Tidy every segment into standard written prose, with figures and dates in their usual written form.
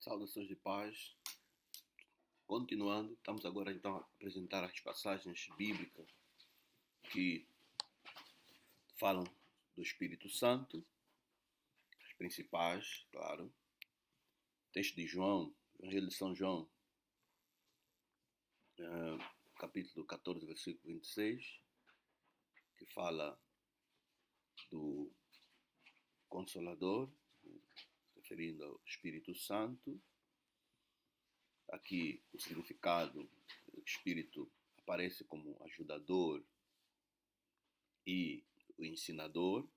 Saudações de paz. Continuando, estamos agora então a apresentar as passagens bíblicas que falam do Espírito Santo, as principais, claro. Texto de João, Evangelho de São João, capítulo 14, versículo 26, que fala do Consolador, referindo ao Espírito Santo. Aqui o significado do Espírito aparece como ajudador e o ensinador.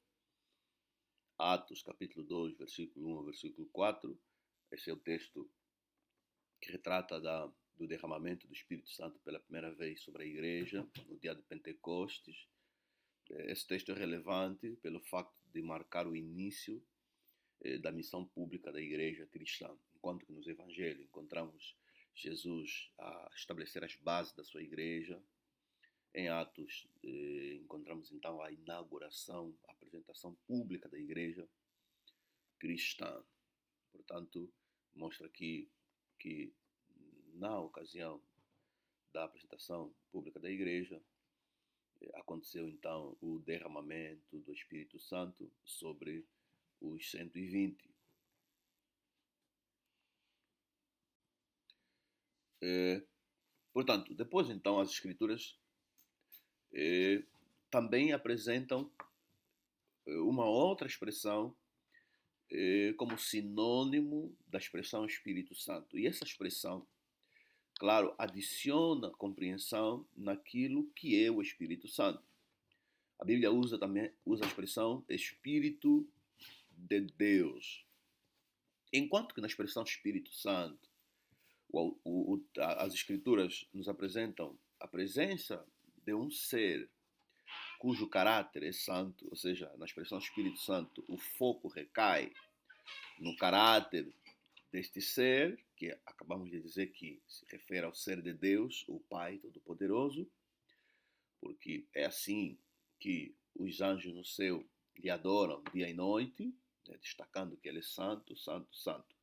Atos, capítulo 2, versículo 1 ao versículo 4. Esse é o texto que retrata do derramamento do Espírito Santo pela primeira vez sobre a igreja, no dia de Pentecostes. Esse texto é relevante pelo facto de marcar o início da missão pública da igreja cristã. Enquanto que nos evangelhos encontramos Jesus a estabelecer as bases da sua igreja, em Atos encontramos então a inauguração, a apresentação pública da igreja cristã. Portanto, mostra aqui que na ocasião da apresentação pública da igreja aconteceu então o derramamento do Espírito Santo sobre os 120. Portanto, depois então as Escrituras também apresentam uma outra expressão como sinônimo da expressão Espírito Santo. E essa expressão, claro, adiciona compreensão naquilo que é o Espírito Santo. A Bíblia também usa a expressão Espírito de Deus. Enquanto que na expressão Espírito Santo, as Escrituras nos apresentam a presença de um ser cujo caráter é santo, ou seja, na expressão Espírito Santo, o foco recai no caráter deste ser, que acabamos de dizer que se refere ao ser de Deus, o Pai Todo-Poderoso, porque é assim que os anjos no céu lhe adoram dia e noite, destacando que ele é santo, santo, santo.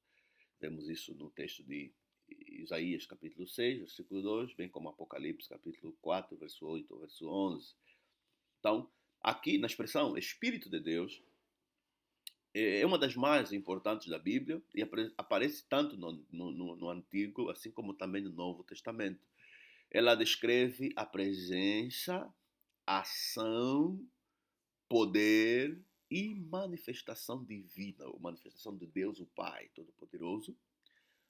Vemos isso no texto de Isaías capítulo 6, versículo 2, bem como Apocalipse capítulo 4, verso 8, verso 11. Então, aqui na expressão Espírito de Deus, é uma das mais importantes da Bíblia e aparece tanto no Antigo, assim como também no Novo Testamento. Ela descreve a presença, ação, poder e manifestação divina, ou manifestação de Deus, o Pai Todo-Poderoso,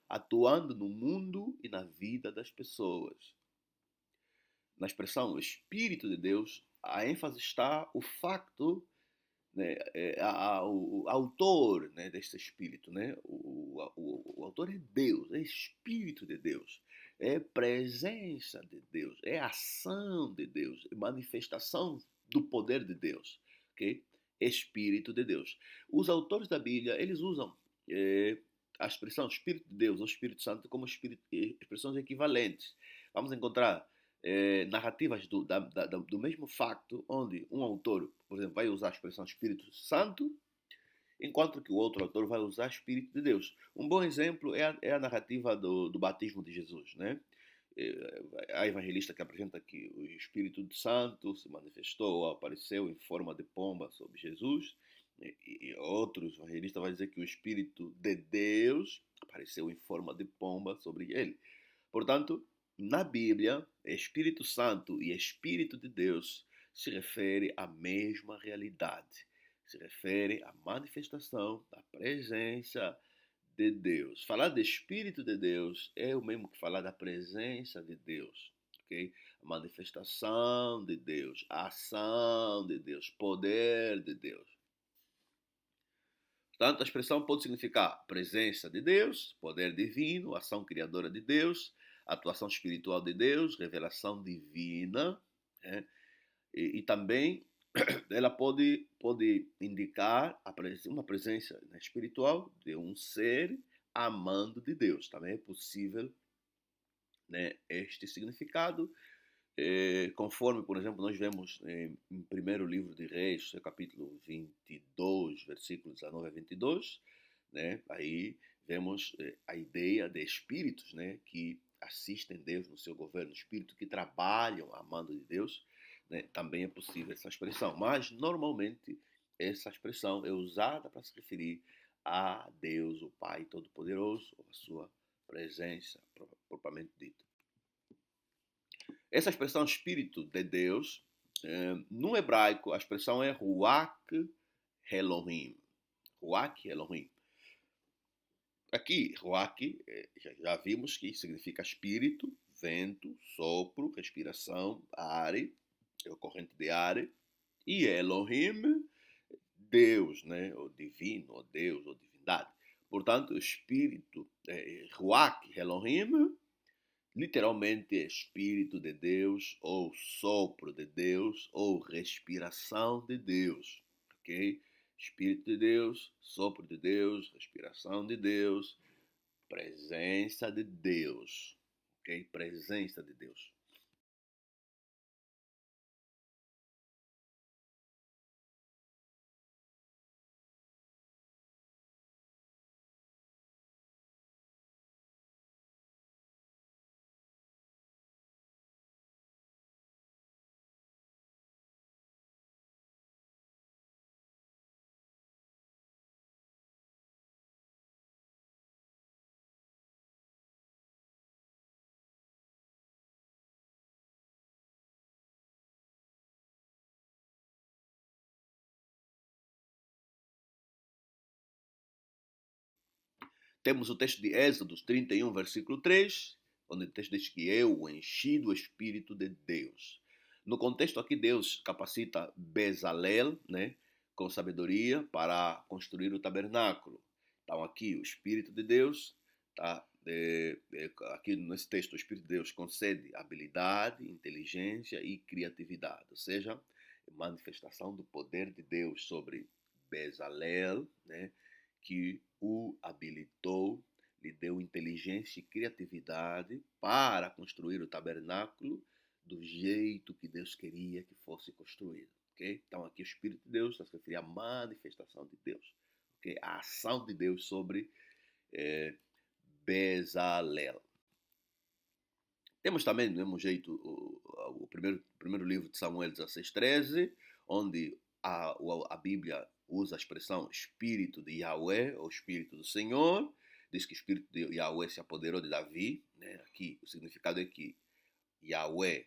atuando no mundo e na vida das pessoas. Na expressão Espírito de Deus, a ênfase está o facto, né, o autor, né, deste Espírito, né, o autor é Deus, é Espírito de Deus, é presença de Deus, é ação de Deus, é manifestação do poder de Deus, ok? Espírito de Deus. Os autores da Bíblia, eles usam a expressão Espírito de Deus ou Espírito Santo como expressões equivalentes. Vamos encontrar narrativas do mesmo facto, onde um autor, por exemplo, vai usar a expressão Espírito Santo, enquanto que o outro autor vai usar Espírito de Deus. Um bom exemplo é a narrativa do batismo de Jesus, né? A evangelista que apresenta que o Espírito Santo se manifestou, apareceu em forma de pomba sobre Jesus, e outros evangelistas vão dizer que o Espírito de Deus apareceu em forma de pomba sobre ele. Portanto, na Bíblia, Espírito Santo e Espírito de Deus se refere à mesma realidade. Se refere à manifestação da presença de Deus. Falar de Espírito de Deus é o mesmo que falar da presença de Deus. Okay? A manifestação de Deus, a ação de Deus, poder de Deus. Portanto, a expressão pode significar presença de Deus, poder divino, ação criadora de Deus, atuação espiritual de Deus, revelação divina, né? E também ela pode indicar uma presença espiritual de um ser amando de Deus. Também é possível, né, este significado, conforme, por exemplo, nós vemos em primeiro livro de Reis, capítulo 22, versículos 19 a 22, né, aí vemos a ideia de espíritos, né, que assistem Deus no seu governo, espíritos que trabalham amando de Deus, né, também é possível essa expressão. Mas, normalmente, essa expressão é usada para se referir a Deus, o Pai Todo-Poderoso, ou a sua presença, propriamente dita. Essa expressão Espírito de Deus, no hebraico, a expressão é Ruach Elohim. Ruach Elohim. Aqui, Ruach, já vimos que significa espírito, vento, sopro, respiração, ar, é o corrente de ar. E Elohim, Deus, né? O divino, o Deus, ou divindade. Portanto, o espírito, Ruach Elohim, literalmente é espírito de Deus, ou sopro de Deus, ou respiração de Deus. Ok? Espírito de Deus, sopro de Deus, respiração de Deus, presença de Deus. Ok? Presença de Deus. Temos o texto de Êxodo 31, versículo 3, onde o texto diz que eu enchi do Espírito de Deus. No contexto aqui, Deus capacita Bezalel, né, com sabedoria para construir o tabernáculo. Então aqui o Espírito de Deus, tá, aqui nesse texto o Espírito de Deus concede habilidade, inteligência e criatividade, ou seja, manifestação do poder de Deus sobre Bezalel, né, que o habilitou, lhe deu inteligência e criatividade para construir o tabernáculo do jeito que Deus queria que fosse construído. Okay? Então aqui o Espírito de Deus está se referindo à manifestação de Deus, okay? A ação de Deus sobre Bezalel. Temos também, do mesmo jeito, o primeiro livro de Samuel 16:13, onde a Bíblia usa a expressão Espírito de Yahweh, ou Espírito do Senhor. Diz que o Espírito de Yahweh se apoderou de Davi. Né? Aqui o significado é que Yahweh,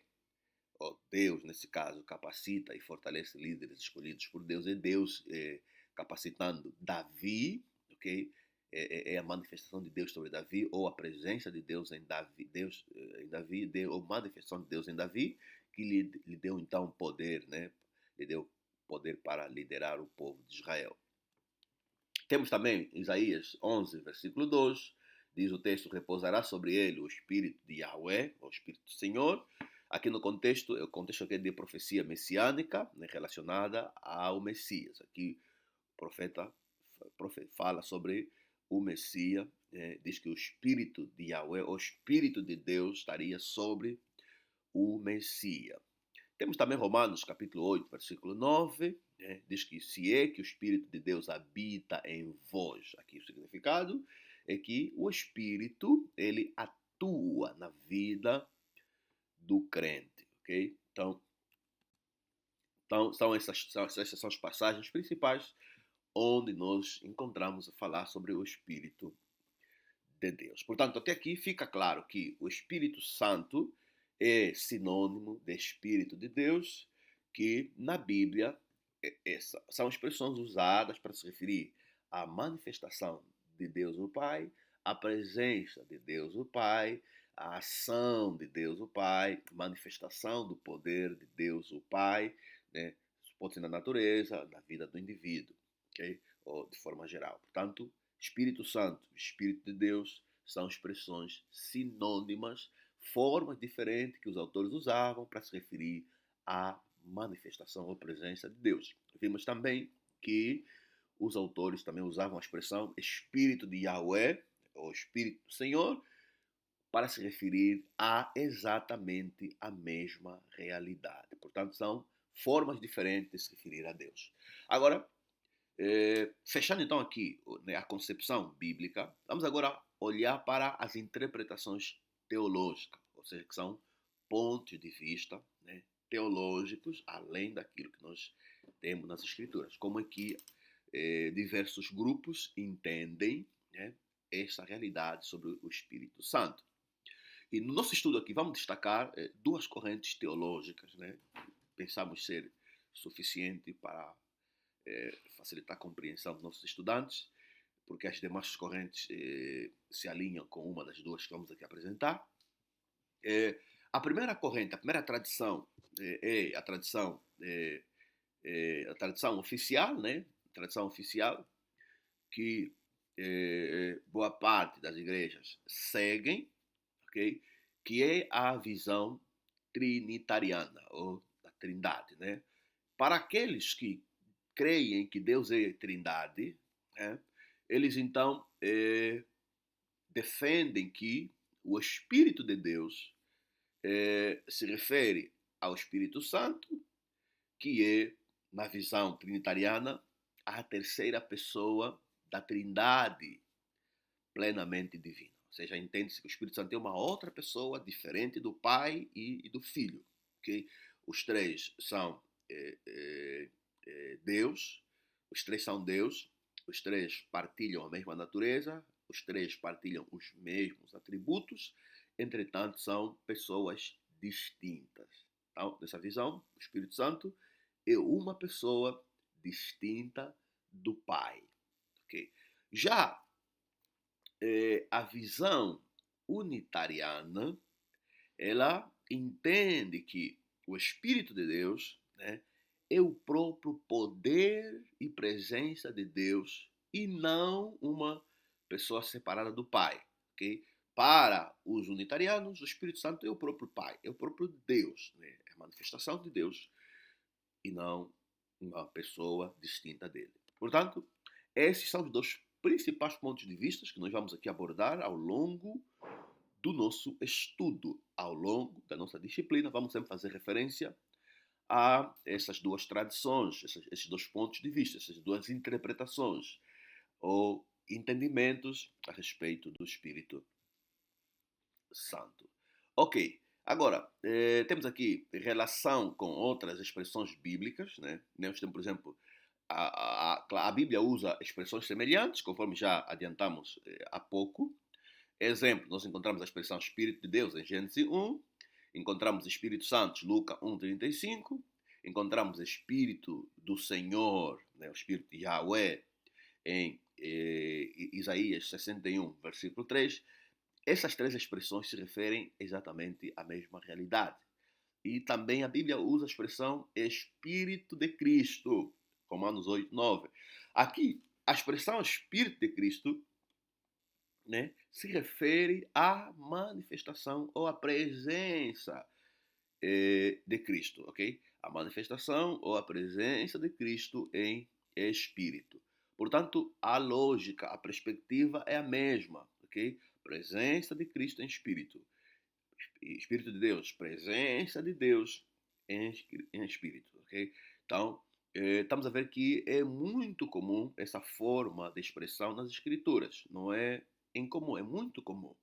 ou Deus nesse caso, capacita e fortalece líderes escolhidos por Deus. É Deus capacitando Davi, ok? É a manifestação de Deus sobre Davi, ou a presença de Deus em Davi, ou manifestação de Deus em Davi, que lhe deu então poder, né? Lhe deu poder para liderar o povo de Israel. Temos também Isaías 11, versículo 2, diz o texto, repousará sobre ele o Espírito de Yahweh, o Espírito do Senhor. Aqui no contexto, o contexto aqui é de profecia messiânica, né, relacionada ao Messias. Aqui o profeta fala sobre o Messias, diz que o Espírito de Yahweh, o Espírito de Deus, estaria sobre o Messias. Temos também Romanos capítulo 8, versículo 9, né? Diz que se é que o Espírito de Deus habita em vós. Aqui o significado é que o Espírito, ele atua na vida do crente, ok? Então essas são as passagens principais onde nós encontramos a falar sobre o Espírito de Deus. Portanto, até aqui fica claro que o Espírito Santo é sinônimo de Espírito de Deus, que na Bíblia são expressões usadas para se referir à manifestação de Deus o Pai, à presença de Deus o Pai, à ação de Deus o Pai, manifestação do poder de Deus o Pai, né? Pode ser na natureza, na vida do indivíduo, ok? Ou de forma geral. Portanto, Espírito Santo, Espírito de Deus são expressões sinônimas, formas diferentes que os autores usavam para se referir à manifestação ou presença de Deus. Vimos também que os autores também usavam a expressão Espírito de Yahweh, ou Espírito do Senhor, para se referir a exatamente a mesma realidade. Portanto, são formas diferentes de se referir a Deus. Agora, Fechando então aqui, né, a concepção bíblica, vamos agora olhar para as interpretações teológicas, ou seja, que são pontos de vista, né, teológicos, além daquilo que nós temos nas Escrituras. Como é que diversos grupos entendem, né, essa realidade sobre o Espírito Santo. E no nosso estudo aqui vamos destacar duas correntes teológicas, né? Pensamos ser suficiente para facilitar a compreensão dos nossos estudantes, porque as demais correntes se alinham com uma das duas que vamos aqui apresentar. A primeira corrente, a primeira tradição é a tradição oficial, né? A tradição oficial que boa parte das igrejas seguem, ok? Que é a visão trinitariana, ou da trindade, né? Para aqueles que creem que Deus é trindade, né? Eles então defendem que o Espírito de Deus se refere ao Espírito Santo, que é, na visão trinitariana, a terceira pessoa da trindade plenamente divina. Ou seja, entende-se que o Espírito Santo é uma outra pessoa diferente do Pai e do Filho. Okay? Os três são Deus, os três são Deus, os três partilham a mesma natureza, os três partilham os mesmos atributos, entretanto são pessoas distintas. Então, nessa visão, o Espírito Santo é uma pessoa distinta do Pai. Okay? Já a visão unitariana, ela entende que o Espírito de Deus, né, é o próprio poder e presença de Deus e não uma pessoa separada do Pai. Okay? Para os unitarianos, o Espírito Santo é o próprio Pai, é o próprio Deus, né? É a manifestação de Deus e não uma pessoa distinta dele. Portanto, esses são os dois principais pontos de vista que nós vamos aqui abordar ao longo do nosso estudo, ao longo da nossa disciplina. Vamos sempre fazer referência a essas duas tradições, esses dois pontos de vista, essas duas interpretações ou entendimentos a respeito do Espírito Santo. Ok, agora, temos aqui relação com outras expressões bíblicas, né? Nós temos, por exemplo, a Bíblia usa expressões semelhantes, conforme já adiantamos há pouco. Exemplo, nós encontramos a expressão Espírito de Deus em Gênesis 1, encontramos Espírito Santo, Lucas 1:35, encontramos Espírito do Senhor, né, o Espírito de Yahweh, em Isaías 61, versículo 3. Essas três expressões se referem exatamente à mesma realidade. E também a Bíblia usa a expressão Espírito de Cristo, Romanos 8:9. Aqui, a expressão Espírito de Cristo, né, se refere à manifestação ou à presença de Cristo, ok? A manifestação ou a presença de Cristo em Espírito. Portanto, a lógica, a perspectiva é a mesma, ok? Presença de Cristo em Espírito. Espírito de Deus, presença de Deus em Espírito, ok? Então, estamos a ver que é muito comum essa forma de expressão nas Escrituras. Não é incomum, é muito comum.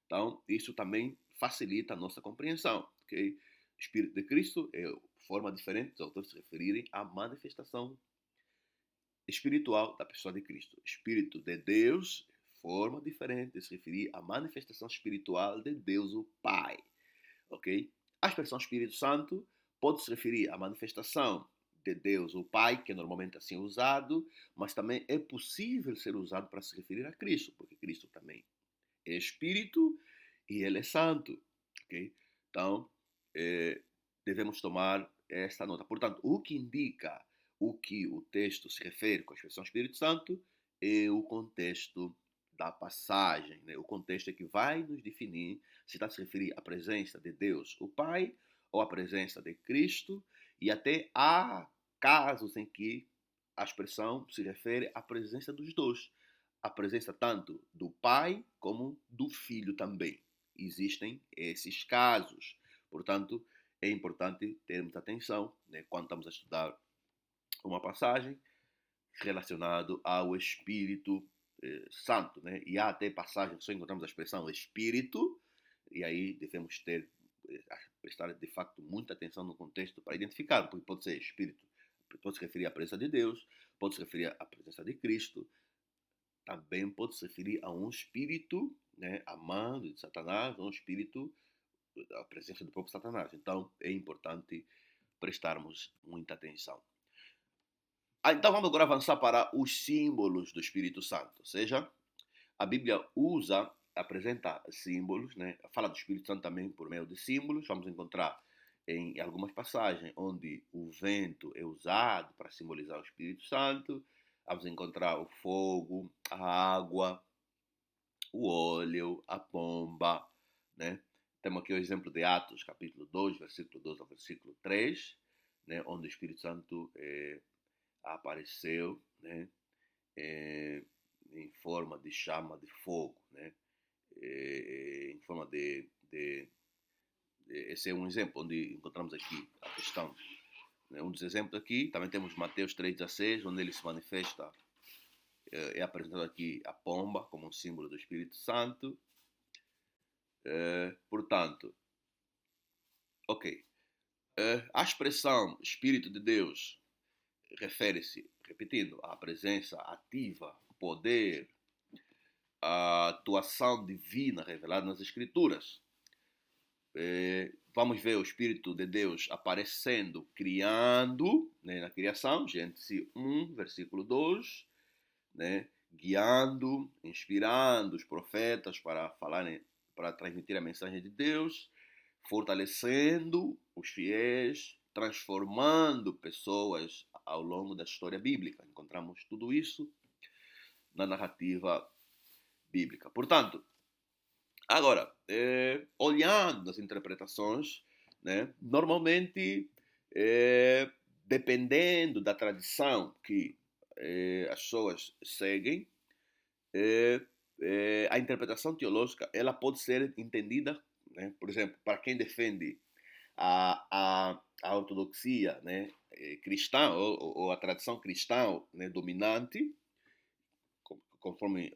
Então, isso também facilita a nossa compreensão, ok? Espírito de Cristo é forma diferente dos autores se referirem à manifestação espiritual da pessoa de Cristo. Espírito de Deus, forma diferente de se referir à manifestação espiritual de Deus, o Pai. Ok? A expressão Espírito Santo pode se referir à manifestação de Deus, o Pai, que é normalmente assim usado, mas também é possível ser usado para se referir a Cristo, porque Cristo também é Espírito e Ele é Santo. Ok? Então, devemos tomar esta nota. Portanto, o que indica o que o texto se refere com a expressão Espírito Santo é o contexto da passagem. Né? O contexto é que vai nos definir se está a se referir à presença de Deus, o Pai, ou à presença de Cristo, e até há casos em que a expressão se refere à presença dos dois. A presença tanto do Pai como do Filho também. Existem esses casos. Portanto, é importante termos atenção, né, quando estamos a estudar uma passagem, relacionado ao Espírito Santo, né? E há até passagens que só encontramos a expressão Espírito, e aí devemos prestar de facto muita atenção no contexto para identificar, porque pode ser Espírito, pode se referir à presença de Deus, pode se referir à presença de Cristo, também pode se referir a um espírito, né, amado de Satanás, um espírito, a presença do próprio Satanás. Então é importante prestarmos muita atenção. Então vamos agora avançar para os símbolos do Espírito Santo. Ou seja, a Bíblia apresenta símbolos, né? Fala do Espírito Santo também por meio de símbolos. Vamos encontrar em algumas passagens onde o vento é usado para simbolizar o Espírito Santo. Vamos encontrar o fogo, a água, o óleo, a pomba, né? Temos aqui o exemplo de Atos, capítulo 2, versículo 12 ao versículo 3, né? Onde o Espírito Santo apareceu, né? Em forma de chama de fogo, né? Em forma esse é um exemplo onde encontramos aqui a questão, né? Um dos exemplos aqui, também temos Mateus 3,16, onde ele se manifesta, é apresentado aqui a pomba como um símbolo do Espírito Santo. Portanto, ok, a expressão Espírito de Deus refere-se, repetindo, à presença ativa, poder, a atuação divina revelada nas Escrituras. Vamos ver o Espírito de Deus aparecendo, criando, né, na criação, Gênesis 1, versículo 2, né, guiando, inspirando os profetas para falarem, para transmitir a mensagem de Deus, fortalecendo os fiéis, transformando pessoas ao longo da história bíblica. Encontramos tudo isso na narrativa bíblica. Portanto, agora, olhando as interpretações, né, normalmente, dependendo da tradição que as pessoas seguem, a interpretação teológica ela pode ser entendida, né, por exemplo, para quem defende a ortodoxia, né, cristã ou a tradição cristã, né, dominante, conforme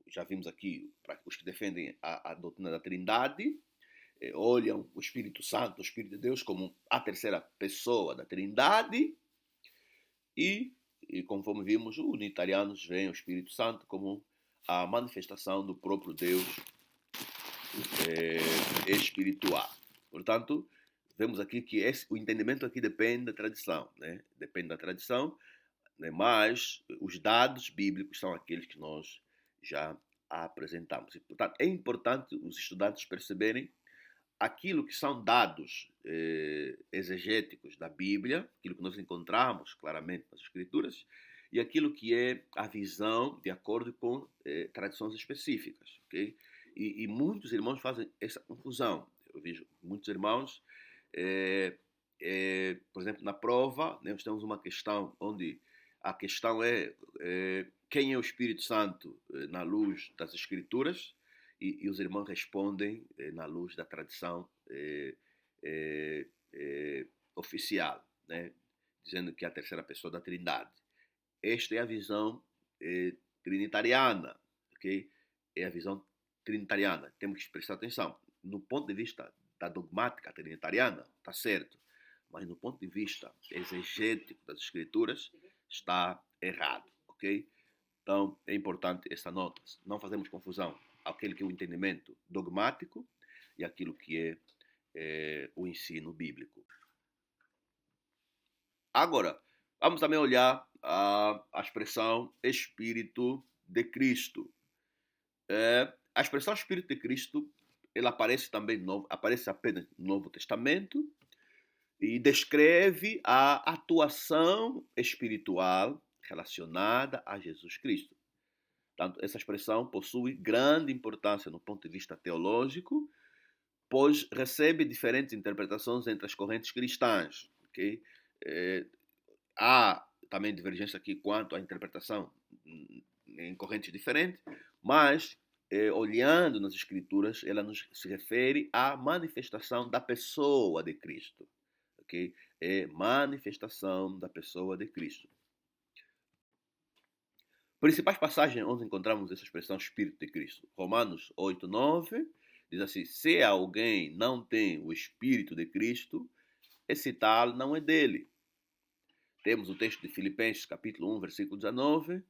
já vimos aqui, para os que defendem a doutrina da Trindade, olham o Espírito Santo, o Espírito de Deus, como a terceira pessoa da Trindade, e conforme vimos, os unitarianos veem o Espírito Santo como a manifestação do próprio Deus espiritual. Portanto, vemos aqui que o entendimento aqui depende da tradição, né? Depende da tradição, né? Mas os dados bíblicos são aqueles que nós já apresentamos. E, portanto, é importante os estudantes perceberem aquilo que são dados exegéticos da Bíblia, aquilo que nós encontramos claramente nas Escrituras, e aquilo que é a visão de acordo com tradições específicas. Okay? E muitos irmãos fazem essa confusão. Eu vejo muitos irmãos, por exemplo, na prova, né, nós temos uma questão onde a questão é quem é o Espírito Santo na luz das Escrituras, e os irmãos respondem na luz da tradição oficial, né? Dizendo que é a terceira pessoa da Trindade. Esta é a visão trinitariana, ok? É a visão trinitariana. Temos que prestar atenção. No ponto de vista da dogmática trinitariana, está certo. Mas no ponto de vista exegético das Escrituras, está errado, ok? Então, é importante essa nota. Não fazemos confusão aquele que é o entendimento dogmático e aquilo que é o ensino bíblico. Agora, vamos também olhar a expressão Espírito de Cristo. A expressão Espírito de Cristo, ela aparece também aparece apenas no Novo Testamento e descreve a atuação espiritual relacionada a Jesus Cristo. Portanto, essa expressão possui grande importância no ponto de vista teológico, pois recebe diferentes interpretações entre as correntes cristãs. Okay? Há também divergência aqui quanto à interpretação em correntes diferentes, mas olhando nas Escrituras, ela se refere à manifestação da pessoa de Cristo. Okay? É manifestação da pessoa de Cristo. Principais passagens onde encontramos essa expressão Espírito de Cristo. Romanos 8, 9 diz assim: se alguém não tem o Espírito de Cristo, esse tal não é dele. Temos o texto de Filipenses, capítulo 1, versículo 19,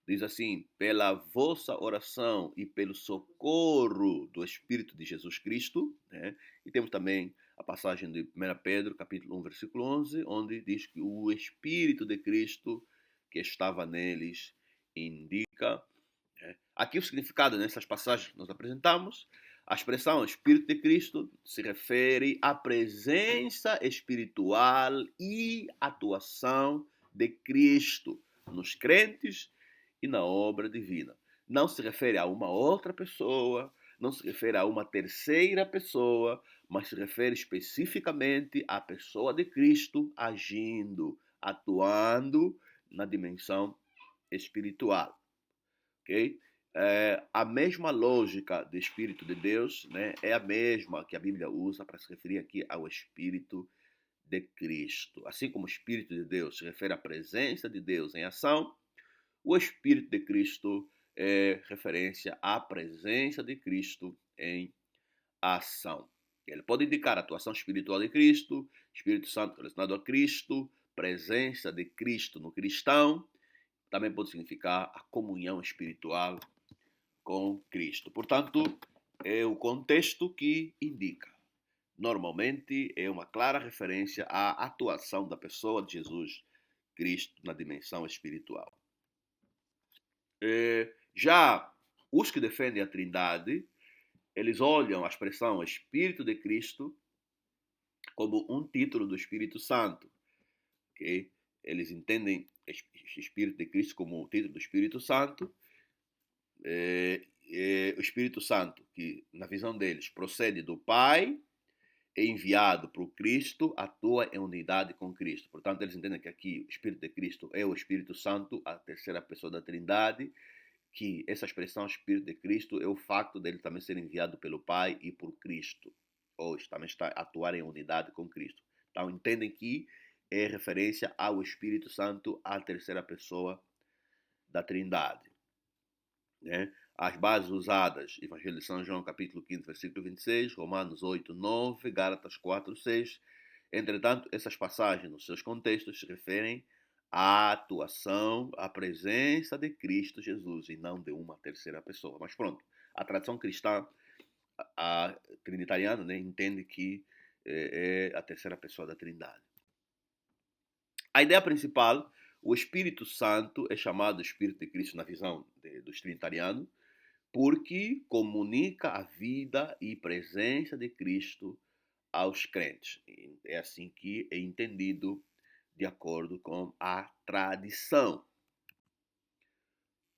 diz assim: pela vossa oração e pelo socorro do Espírito de Jesus Cristo, né? E temos também a passagem de 1 Pedro, capítulo 1, versículo 11, onde diz que o Espírito de Cristo que estava neles indica, né? Aqui o significado nessas passagens que nós apresentamos, a expressão Espírito de Cristo se refere à presença espiritual e atuação de Cristo nos crentes e na obra divina. Não se refere a uma outra pessoa, não se refere a uma terceira pessoa, mas se refere especificamente à pessoa de Cristo agindo, atuando na dimensão espiritual. Ok? A mesma lógica do Espírito de Deus, né, é a mesma que a Bíblia usa para se referir aqui ao Espírito de Cristo. Assim como o Espírito de Deus se refere à presença de Deus em ação, o Espírito de Cristo é referência à presença de Cristo em ação. Ele pode indicar a atuação espiritual de Cristo, Espírito Santo relacionado a Cristo, presença de Cristo no cristão, também pode significar a comunhão espiritual com Cristo. Portanto, é o contexto que indica. Normalmente é uma clara referência à atuação da pessoa de Jesus Cristo na dimensão espiritual. Já os que defendem a Trindade, eles olham a expressão Espírito de Cristo como um título do Espírito Santo. Okay? Eles entendem Espírito de Cristo como o título do Espírito Santo. O Espírito Santo, que na visão deles procede do Pai, é enviado para o Cristo, atua em unidade com Cristo. Portanto, eles entendem que aqui o Espírito de Cristo é o Espírito Santo, a terceira pessoa da Trindade, que essa expressão Espírito de Cristo é o facto dele também ser enviado pelo Pai e por Cristo, ou também está a atuar em unidade com Cristo. Então, entendem que é referência ao Espírito Santo, a terceira pessoa da Trindade. Né? As bases usadas, Evangelho de São João, capítulo 15, versículo 26, Romanos 8, 9, Gálatas 4, 6. Entretanto, essas passagens, nos seus contextos, se referem à atuação, à presença de Cristo Jesus e não de uma terceira pessoa. Mas pronto, a tradição cristã, a trinitariana, né, entende que é a terceira pessoa da Trindade. A ideia principal, o Espírito Santo é chamado Espírito de Cristo na visão dos trinitarianos, porque comunica a vida e presença de Cristo aos crentes. É assim que é entendido de acordo com a tradição.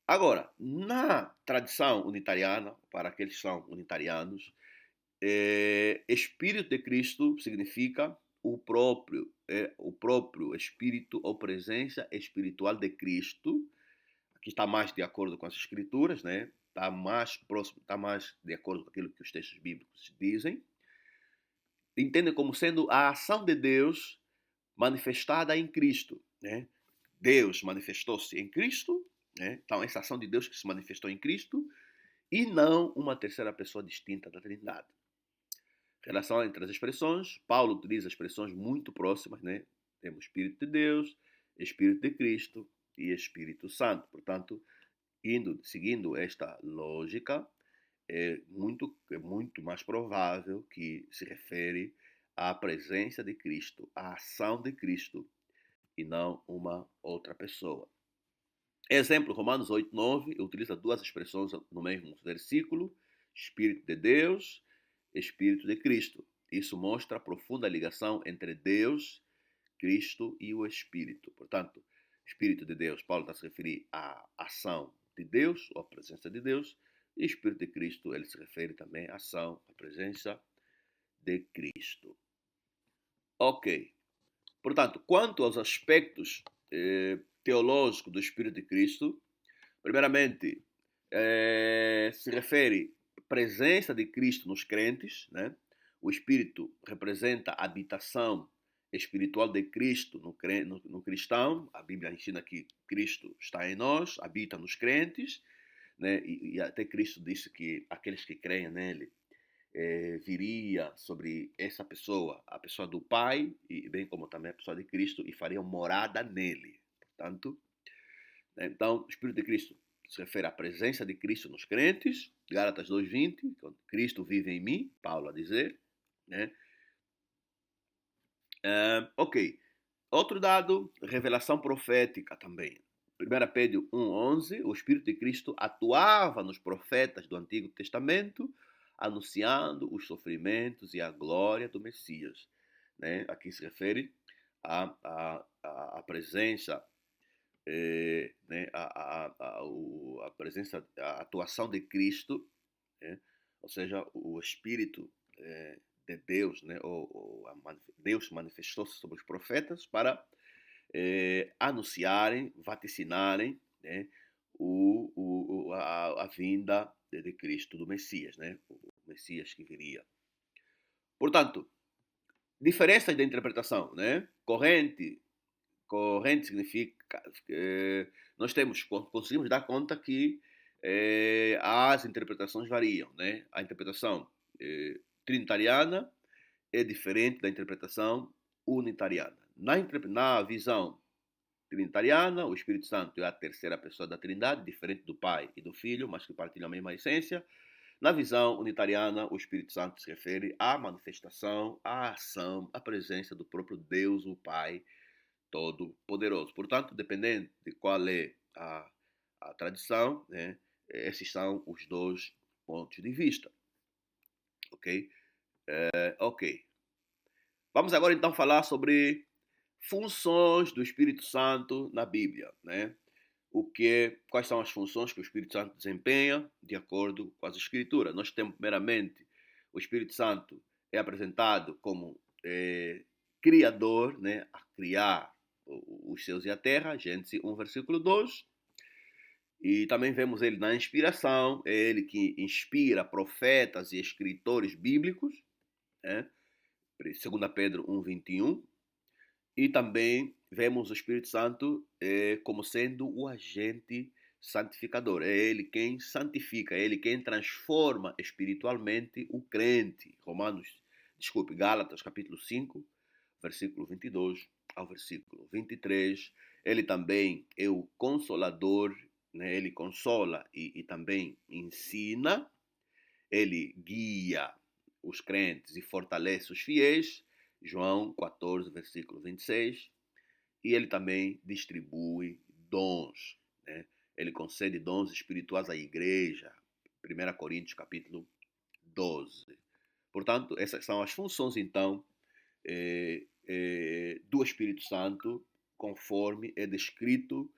Agora, na tradição unitariana, para aqueles que são unitarianos, Espírito de Cristo significa o próprio Espírito ou presença espiritual de Cristo, que está mais de acordo com as Escrituras, né? Está mais próximo, está mais de acordo com aquilo que os textos bíblicos dizem. Entendem como sendo a ação de Deus manifestada em Cristo, né? Deus manifestou-se em Cristo, né? Então essa ação de Deus que se manifestou em Cristo e não uma terceira pessoa distinta da Trindade. Relação entre as expressões, Paulo utiliza expressões muito próximas, né? Temos Espírito de Deus, Espírito de Cristo e Espírito Santo. Portanto, seguindo esta lógica, é muito mais provável que se refere à presença de Cristo, à ação de Cristo, e não uma outra pessoa. Exemplo, Romanos 8, 9, utiliza duas expressões no mesmo versículo, Espírito de Deus, Espírito de Cristo. Isso mostra a profunda ligação entre Deus, Cristo e o Espírito. Portanto, Espírito de Deus, Paulo está a se referir à ação de Deus, ou à presença de Deus, e Espírito de Cristo, ele se refere também à ação, à presença de Cristo. Ok. Portanto, quanto aos aspectos teológicos do Espírito de Cristo, primeiramente, se refere à presença de Cristo nos crentes, né? O Espírito representa a habitação espiritual de Cristo no cristão. A Bíblia ensina que Cristo está em nós, habita nos crentes, né? E até Cristo disse que aqueles que creem nele viria sobre essa pessoa, a pessoa do Pai, e bem como também a pessoa de Cristo, e fariam morada nele. Portanto, né, então, o Espírito de Cristo se refere à presença de Cristo nos crentes, Gálatas 2:20, Cristo vive em mim, Paulo a dizer, né? Ok. Outro dado, revelação profética também. 1 Pedro 1:11, o Espírito de Cristo atuava nos profetas do Antigo Testamento, anunciando os sofrimentos e a glória do Messias. Né? Aqui se refere à presença, né? a presença, a atuação de Cristo, né? Ou seja, o Espírito de Deus, né? Deus manifestou-se sobre os profetas para anunciarem, vaticinarem, né, a vinda de Cristo, do Messias, né, o Messias que viria. Portanto, diferenças de interpretação, né? Corrente significa que nós conseguimos dar conta que as interpretações variam, né? A interpretação trinitariana é diferente da interpretação unitariana. Na visão trinitariana, o Espírito Santo é a terceira pessoa da Trindade, diferente do Pai e do Filho, mas que partilham a mesma essência. Na visão unitariana, o Espírito Santo se refere à manifestação, à ação, à presença do próprio Deus, o Pai Todo-Poderoso. Portanto, dependendo de qual é a tradição, né, esses são os dois pontos de vista. Ok? Ok. Vamos agora então falar sobre funções do Espírito Santo na Bíblia, né? Quais são as funções que o Espírito Santo desempenha de acordo com as Escrituras. Nós temos, primeiramente, o Espírito Santo é apresentado como criador, né? A criar os céus e a terra, Gênesis 1, versículo 2. E também vemos ele na inspiração, é ele que inspira profetas e escritores bíblicos, né? 2 Pedro 1:21. E também vemos o Espírito Santo como sendo o agente santificador. É ele quem santifica, é ele quem transforma espiritualmente o crente. Gálatas capítulo 5, versículo 22 ao versículo 23. Ele também é o consolador, né? Ele consola e também ensina. Ele guia os crentes e fortalece os fiéis. João 14, versículo 26. E ele também distribui dons, né? Ele concede dons espirituais à igreja. 1 Coríntios capítulo 12. Portanto, essas são as funções, então, do Espírito Santo, conforme é descrito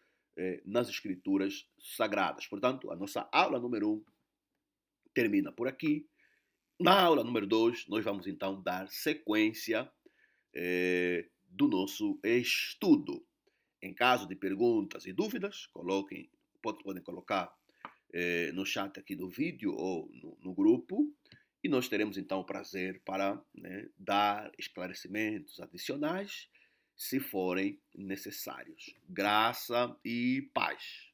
nas Escrituras Sagradas. Portanto, a nossa aula número 1 termina por aqui. Na aula número 2, nós vamos então dar sequência do nosso estudo. Em caso de perguntas e dúvidas, podem colocar no chat aqui do vídeo ou no grupo, e nós teremos então o prazer para, né, dar esclarecimentos adicionais, se forem necessários. Graça e paz.